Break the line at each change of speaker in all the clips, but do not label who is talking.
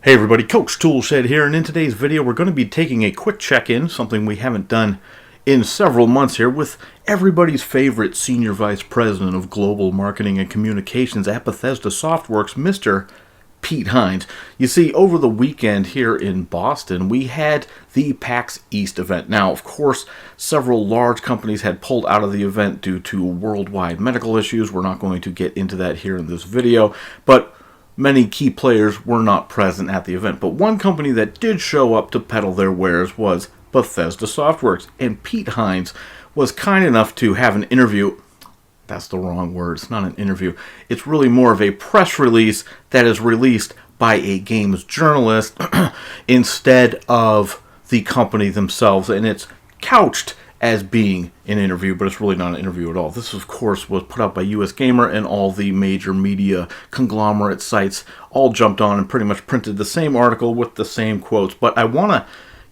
Hey everybody, Coach Toolshed here, and in today's video we're going to be taking a quick check-in, something we haven't done in several months here, with everybody's favorite Senior Vice President of Global Marketing and Communications at Bethesda Softworks, Mr. Pete Hines. You see, over the weekend here in Boston, we had the PAX East event. Now, of course, several large companies had pulled out of the event due to worldwide medical issues. We're not going to get into that here in this video, but many key players were not present at the event, but one company that did show up to peddle their wares was Bethesda Softworks, and Pete Hines was kind enough to have an interview. That's the wrong word. It's not an interview. It's really more of a press release that is released by a games journalist instead of the company themselves, and it's couched as being an interview, but it's really not an interview at all. This, of course, was put out by US Gamer, and all the major media conglomerate sites all jumped on and pretty much printed the same article with the same quotes. But I want to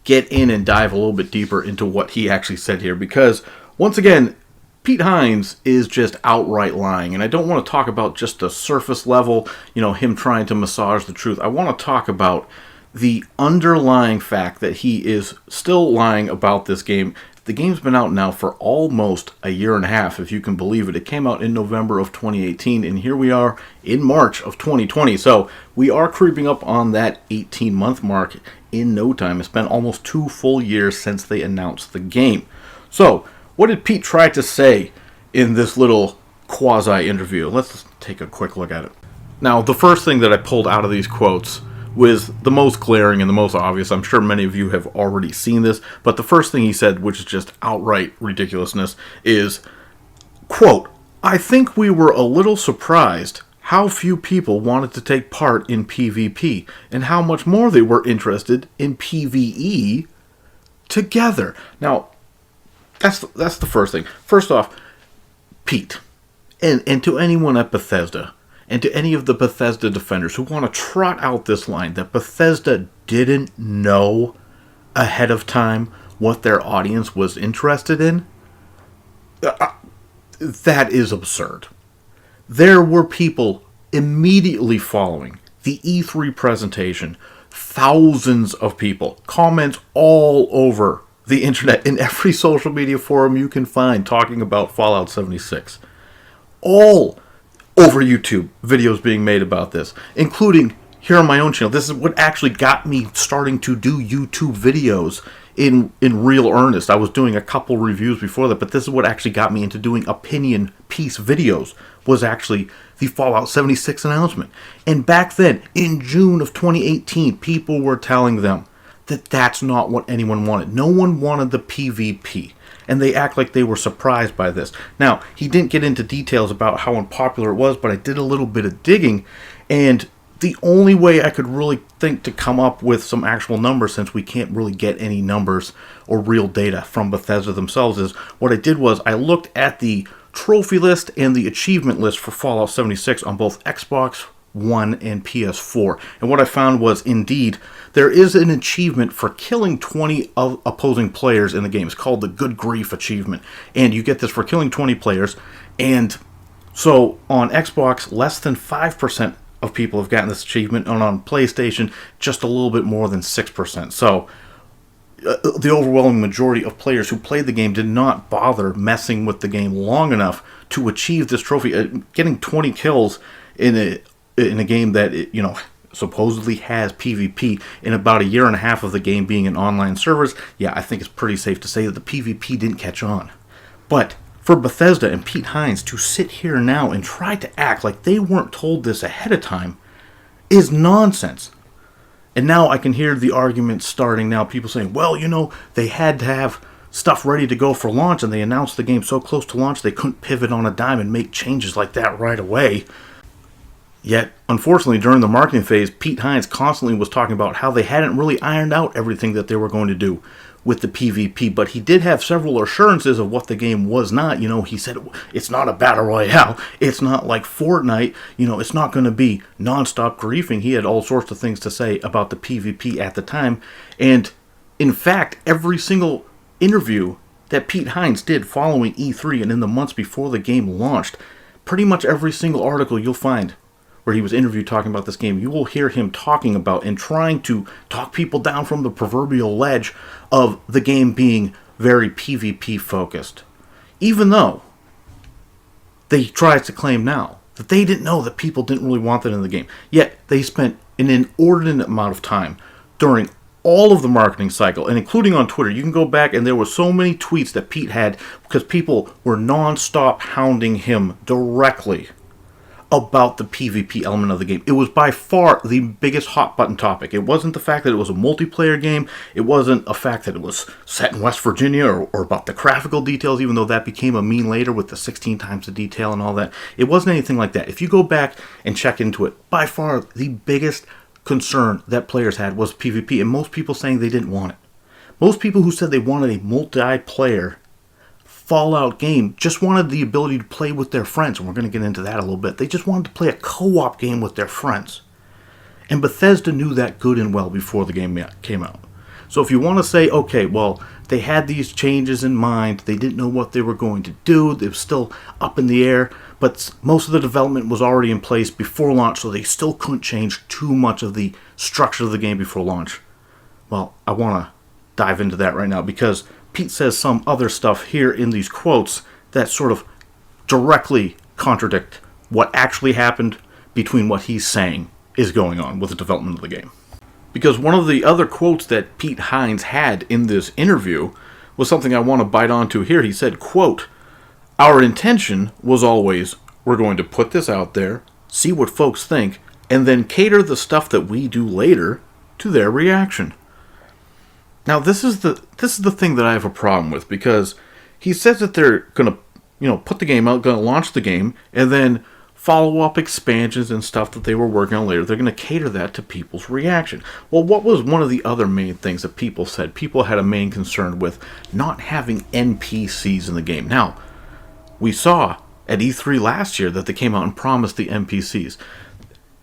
get in and dive a little bit deeper into what he actually said here, because, once again, Pete Hines is just outright lying, and I don't want to talk about just the surface level, him trying to massage the truth. I want to talk about the underlying fact that he is still lying about this game. The game's been out now for almost a year and a half, if you can believe it. It came out in November of 2018, and here we are in March of 2020. So we are creeping up on that 18-month mark in no time. It's been almost 2 full years since they announced the game. So what did Pete try to say in this little quasi-interview? Let's take a quick look at it. Now, the first thing that I pulled out of these quotes was the most glaring and the most obvious. I'm sure many of you have already seen this, but the first thing he said, which is just outright ridiculousness, is, quote, "I think we were a little surprised how few people wanted to take part in PvP and how much more they were interested in PvE together." Now, that's the first thing. First off, Pete, and to anyone at Bethesda, and to any of the Bethesda defenders who want to trot out this line that Bethesda didn't know ahead of time what their audience was interested in, that is absurd. There were people immediately following the E3 presentation, thousands of people, comments all over the internet, in every social media forum you can find, talking about Fallout 76. All over YouTube, videos being made about this, including here on my own channel. This is what actually got me starting to do YouTube videos in real earnest. I was doing a couple reviews before that, but this is what actually got me into doing opinion piece videos, was actually the Fallout 76 announcement. And back then, in June of 2018, people were telling them that that's not what anyone wanted. No one wanted the PvP. And they act like they were surprised by this. Now, he didn't get into details about how unpopular it was, but I did a little bit of digging, and the only way I could really think to come up with some actual numbers, since we can't really get any numbers or real data from Bethesda themselves, is what I did was I looked at the trophy list and the achievement list for Fallout 76 on both Xbox One and PS4. And what I found was, indeed, there is an achievement for killing 20 opposing players in the game. It's called the Good Grief achievement. And you get this for killing 20 players. And so on Xbox, less than 5% of people have gotten this achievement. And on PlayStation, just a little bit more than 6%. So the overwhelming majority of players who played the game did not bother messing with the game long enough to achieve this trophy. Getting 20 kills in a game that, supposedly has PvP in about a year and a half of the game being in online servers, I think it's pretty safe to say that the PvP didn't catch on. But for Bethesda and Pete Hines to sit here now and try to act like they weren't told this ahead of time is nonsense. And now I can hear the argument starting now, people saying, well, they had to have stuff ready to go for launch, and they announced the game so close to launch they couldn't pivot on a dime and make changes like that right away. Yet, unfortunately, during the marketing phase, Pete Hines constantly was talking about how they hadn't really ironed out everything that they were going to do with the PvP, but he did have several assurances of what the game was not. He said it's not a battle royale, it's not like Fortnite, it's not going to be non-stop griefing. He had all sorts of things to say about the PvP at the time, and in fact, every single interview that Pete Hines did following E3 and in the months before the game launched, pretty much every single article you'll find where he was interviewed talking about this game, you will hear him talking about and trying to talk people down from the proverbial ledge of the game being very PvP focused. Even though they try to claim now that they didn't know that people didn't really want that in the game. Yet they spent an inordinate amount of time during all of the marketing cycle, and including on Twitter. You can go back, and there were so many tweets that Pete had because people were non-stop hounding him directly about the PvP element of the game. It was by far the biggest hot button topic. It wasn't the fact that it was a multiplayer game. It wasn't a fact that it was set in West Virginia or about the graphical details, even though that became a meme later with the 16 times the detail and all that. It wasn't anything like that. If you go back and check into it, by far the biggest concern that players had was PvP, and most people saying they didn't want it. Most people who said they wanted a multiplayer Fallout game just wanted the ability to play with their friends, and we're going to get into that a little bit. They just wanted to play a co-op game with their friends. And Bethesda knew that good and well before the game came out. So if you want to say, okay, well, they had these changes in mind, they didn't know what they were going to do, it was still up in the air, but most of the development was already in place before launch, so they still couldn't change too much of the structure of the game before launch. Well, I want to dive into that right now, because Pete says some other stuff here in these quotes that sort of directly contradict what actually happened between what he's saying is going on with the development of the game. Because one of the other quotes that Pete Hines had in this interview was something I want to bite onto here. He said, quote, "Our intention was always, we're going to put this out there, see what folks think, and then cater the stuff that we do later to their reaction." Now, this is the thing that I have a problem with, because he says that they're going to, put the game out, going to launch the game, and then follow up expansions and stuff that they were working on later. They're going to cater that to people's reaction. Well, what was one of the other main things that people said? People had a main concern with not having NPCs in the game. Now, we saw at E3 last year that they came out and promised the NPCs.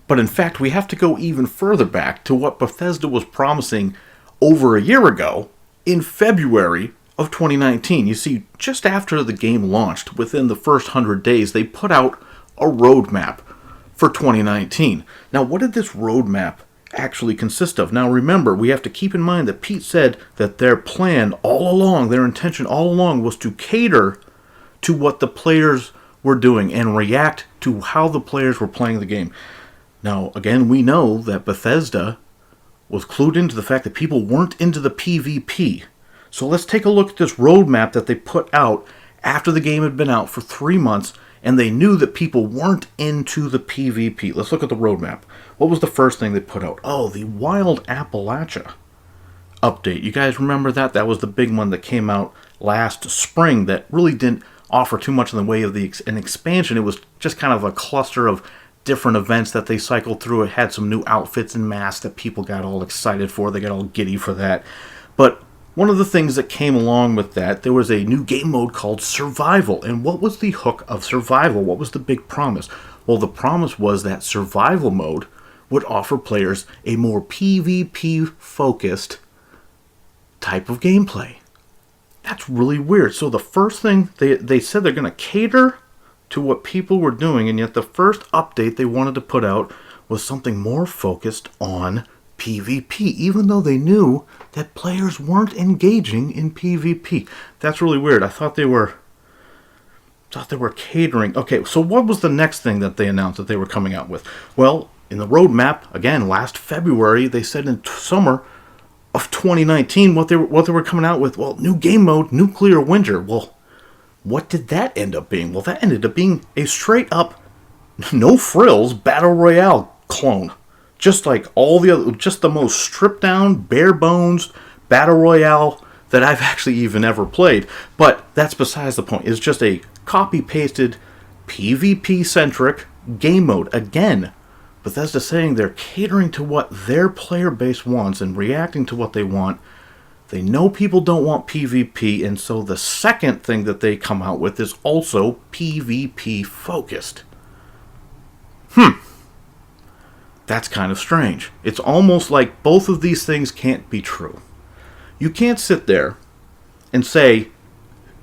But in fact, we have to go even further back to what Bethesda was promising over a year ago in February of 2019. You see, just after the game launched, within the first 100 days, they put out a roadmap for 2019. Now, what did this roadmap actually consist of? Now, remember, we have to keep in mind that Pete said that their plan all along, their intention all along, was to cater to what the players were doing and react to how the players were playing the game. Now, again, we know that Bethesda was clued into the fact that people weren't into the PvP. So let's take a look at this roadmap that they put out after the game had been out for 3 months, and they knew that people weren't into the PvP. Let's look at the roadmap. What was the first thing they put out? Oh, the Wild Appalachia update. You guys remember that? That was the big one that came out last spring that really didn't offer too much in the way of an expansion. It was just kind of a cluster of different events that they cycled through. It had some new outfits and masks that people got all excited for. They got all giddy for that. But one of the things that came along with that, there was a new game mode called Survival. And what was the hook of Survival? What was the big promise? Well, the promise was that Survival mode would offer players a more PvP-focused type of gameplay. That's really weird. So the first thing, they said they're going to cater to what people were doing, and yet the first update they wanted to put out was something more focused on PvP, even though they knew that players weren't engaging in PvP. That's really weird. I thought they were catering. Okay, so what was the next thing that they announced that they were coming out with? Well, in the roadmap, again, last February, they said in summer of 2019 what they were coming out with. Well, new game mode, Nuclear Winter. Well, what did that end up being? Well, that ended up being a straight up, no frills Battle Royale clone. Just like all the other, just the most stripped down, bare bones Battle Royale that I've actually even ever played. But that's besides the point. It's just a copy-pasted, PvP-centric game mode. Again, Bethesda saying they're catering to what their player base wants and reacting to what they want. They know people don't want PvP, and so the second thing that they come out with is also PvP-focused. That's kind of strange. It's almost like both of these things can't be true. You can't sit there and say,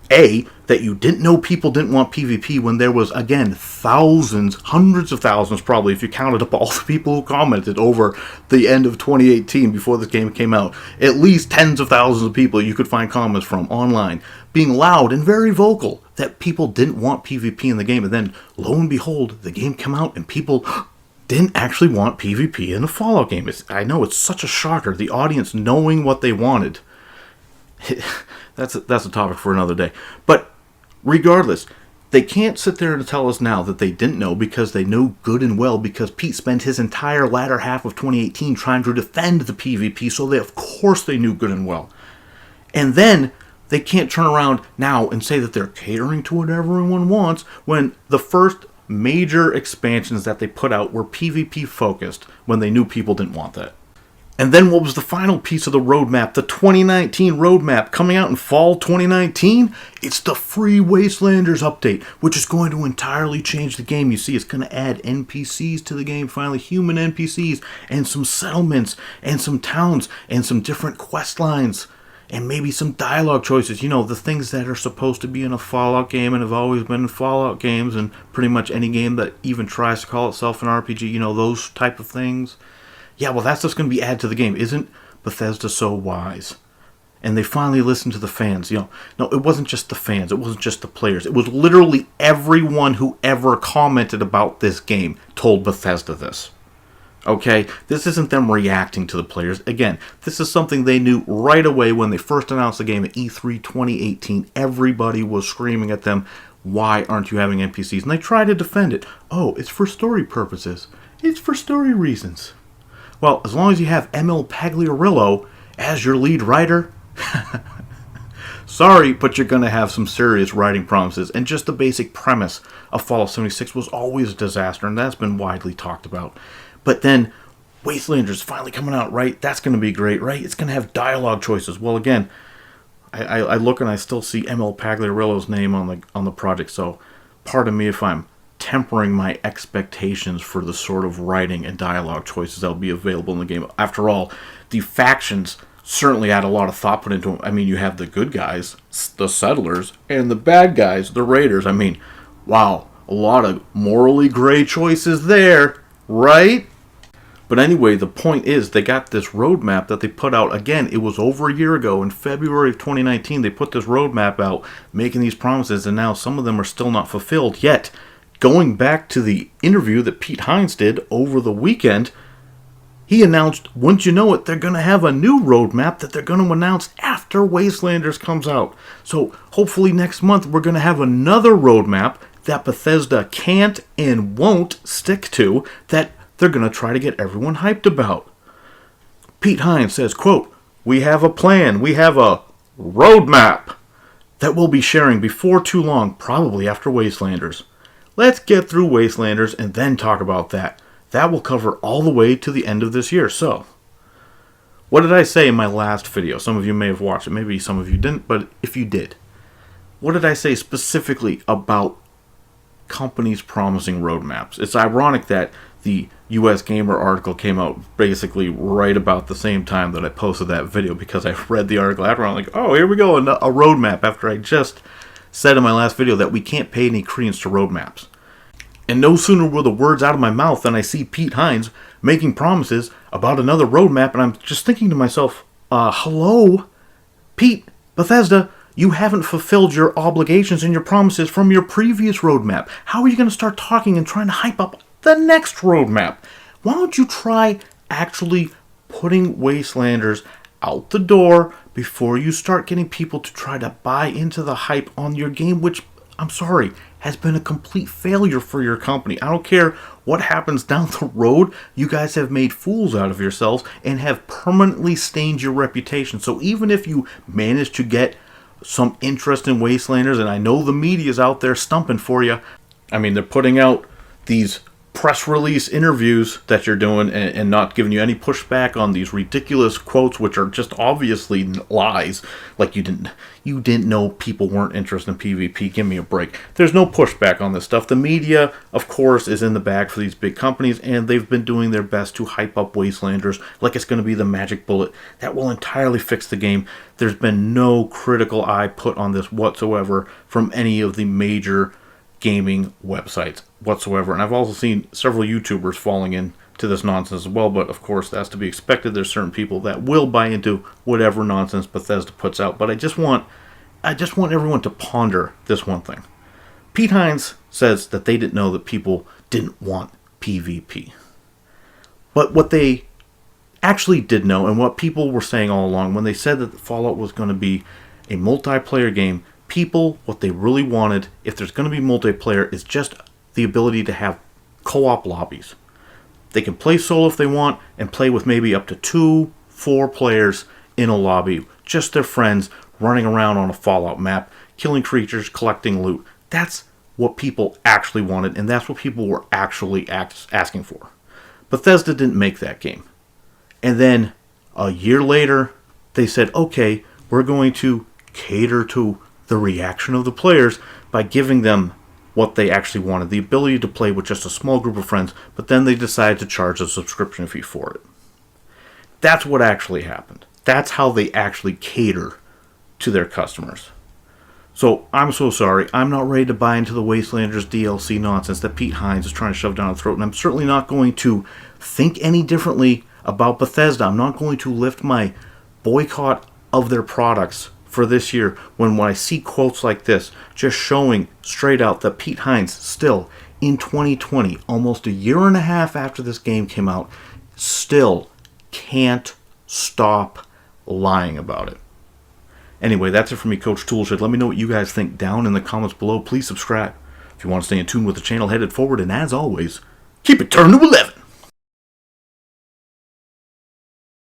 that you didn't know people didn't want PvP when there was, again, thousands, hundreds of thousands probably, if you counted up all the people who commented over the end of 2018 before this game came out. At least tens of thousands of people you could find comments from online, being loud and very vocal that people didn't want PvP in the game. And then, lo and behold, the game came out and people didn't actually want PvP in a Fallout game. I know, it's such a shocker. The audience knowing what they wanted. That's a topic for another day. But regardless, they can't sit there and tell us now that they didn't know, because they know good and well, because Pete spent his entire latter half of 2018 trying to defend the PvP, so of course they knew good and well. And then they can't turn around now and say that they're catering to what everyone wants, when the first major expansions that they put out were PvP focused, when they knew people didn't want that. And then what was the final piece of the roadmap? The 2019 roadmap coming out in fall 2019? It's the free Wastelanders update, which is going to entirely change the game. You see, it's going to add NPCs to the game, finally, human NPCs, and some settlements, and some towns, and some different quest lines, and maybe some dialogue choices. You know, the things that are supposed to be in a Fallout game and have always been in Fallout games, and pretty much any game that even tries to call itself an RPG, you know, those type of things. Yeah, well, that's just going to be added to the game. Isn't Bethesda so wise? And they finally listened to the fans. You know, no, it wasn't just the fans. It wasn't just the players. It was literally everyone who ever commented about this game told Bethesda this. Okay? This isn't them reacting to the players. Again, this is something they knew right away when they first announced the game at E3 2018. Everybody was screaming at them, why aren't you having NPCs? And they tried to defend it. Oh, it's for story purposes. It's for story reasons. Well, as long as you have ML Pagliarillo as your lead writer, sorry, but you're going to have some serious writing promises. And just the basic premise of Fallout 76 was always a disaster, and that's been widely talked about. But then, Wastelanders finally coming out, right? That's going to be great, right? It's going to have dialogue choices. Well, again, I look and I still see ML Pagliarillo's name on the project, so pardon me if I'm tempering my expectations for the sort of writing and dialogue choices that will be available in the game. After all, the factions certainly had a lot of thought put into them. I mean, you have the good guys, the settlers, and the bad guys, the raiders. I mean, wow, a lot of morally gray choices there, right? But anyway, the point is, they got this roadmap that they put out. Again, it was over a year ago. In February of 2019, they put this roadmap out, making these promises, and now some of them are still not fulfilled yet. Going back to the interview that Pete Hines did over the weekend, he announced, wouldn't you know it, they're going to have a new roadmap that they're going to announce after Wastelanders comes out. So hopefully next month we're going to have another roadmap that Bethesda can't and won't stick to, that they're going to try to get everyone hyped about. Pete Hines says, quote, we have a plan, we have a roadmap that we'll be sharing before too long, probably after Wastelanders. Let's get through Wastelanders and then talk about that. That will cover all the way to the end of this year. So, what did I say in my last video? Some of you may have watched it, maybe some of you didn't, but if you did, what did I say specifically about companies promising roadmaps? It's ironic that the US Gamer article came out basically right about the same time that I posted that video, because I read the article after, I'm like, oh, here we go, a roadmap, after I just said in my last video that we can't pay any credence to roadmaps. And no sooner were the words out of my mouth than I see Pete Hines making promises about another roadmap, and I'm just thinking to myself, hello? Pete, Bethesda, you haven't fulfilled your obligations and your promises from your previous roadmap. How are you going to start talking and trying to hype up the next roadmap? Why don't you try actually putting Wastelanders out the door before you start getting people to try to buy into the hype on your game, which, I'm sorry, has been a complete failure for your company. I don't care what happens down the road, you guys have made fools out of yourselves and have permanently stained your reputation. So even if you manage to get some interest in Wastelanders, and I know the media's out there stumping for you, I mean, they're putting out these press release interviews that you're doing and not giving you any pushback on these ridiculous quotes, which are just obviously lies. Like you didn't know people weren't interested in PvP. Give me a break. There's no pushback on this stuff. The media, of course, is in the bag for these big companies, and they've been doing their best to hype up Wastelanders like it's going to be the magic bullet that will entirely fix the game. There's been no critical eye put on this whatsoever from any of the major gaming websites whatsoever. And I've also seen several YouTubers falling into this nonsense as well, but of course that's to be expected. There's certain people that will buy into whatever nonsense Bethesda puts out. But I just want everyone to ponder this one thing. Pete Hines says that they didn't know that people didn't want PvP. But what they actually did know, and what people were saying all along when they said that Fallout was going to be a multiplayer game, people, what they really wanted, if there's going to be multiplayer, is just the ability to have co-op lobbies. They can play solo if they want, and play with maybe up to 2-4 players in a lobby. Just their friends running around on a Fallout map, killing creatures, collecting loot. That's what people actually wanted, and that's what people were actually asking for. Bethesda didn't make that game. And then, a year later, they said, okay, we're going to cater to the reaction of the players by giving them what they actually wanted, the ability to play with just a small group of friends, but then they decided to charge a subscription fee for it. That's what actually happened. That's how they actually cater to their customers. So, I'm so sorry. I'm not ready to buy into the Wastelanders DLC nonsense that Pete Hines is trying to shove down our throat, and I'm certainly not going to think any differently about Bethesda. I'm not going to lift my boycott of their products for this year when I see quotes like this just showing straight out that Pete Hines still in 2020, almost a year and a half after this game came out, still can't stop lying about it. Anyway, that's it for me, Coach Toolshed. Let me know what you guys think down in the comments below. Please subscribe if you want to stay in tune with the channel headed forward, and as always, keep it turned to 11.